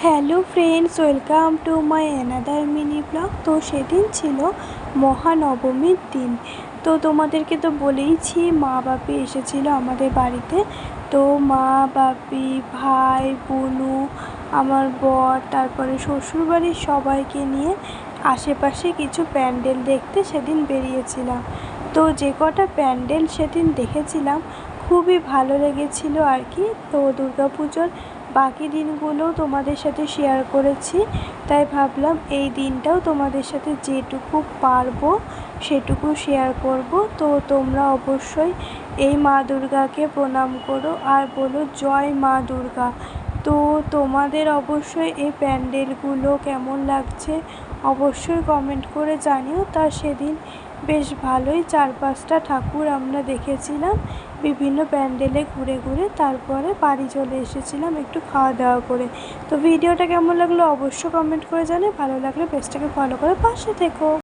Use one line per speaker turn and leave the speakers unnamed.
Hello friends, welcome to my another mini blog. তো সেদিন ছিল মহানবমীর দিন। তো তোমাদেরকে তো বলেইছি, মা বাপি এসেছিল আমাদের বাড়িতে। তো মা বাপি, ভাই, বুনু, আমার বর, তারপরে শ্বশুরবাড়ির সবাইকে নিয়ে আশেপাশে কিছু প্যান্ডেল দেখতে সেদিন বেরিয়েছিলাম। তো যে কটা প্যান্ডেল সেদিন দেখেছিলাম খুবই ভালো লেগেছিল আর কি। তো দুর্গাপুজোর বাকি দিনগুলো তোমাদের সাথে শেয়ার করেছি, তাই ভাবলাম এই দিনটাও তোমাদের সাথে যেটুকু পারবো সেটুকু শেয়ার করব। তো তোমরা অবশ্যই এই মা দুর্গাকে প্রণাম করো আর বলো জয় মা দুর্গা। তো তোমাদের অবশ্যই এই প্যান্ডেলগুলো কেমন লাগছে অবশ্যই কমেন্ট করে জানিও। তা সেদিন বেশ ভালোই 4-5টা ঠাকুর আমরা দেখেছিলাম বিভিন্ন প্যান্ডেলে ঘুরে ঘুরে। তারপরে বাড়ি চলে এসেছিলাম একটু খাওয়া দাওয়া করে। তো ভিডিওটা কেমন লাগলো অবশ্যই কমেন্ট করে জানিও। ভালো লাগলে পেজটাকে ফলো করে পাশে থেকো।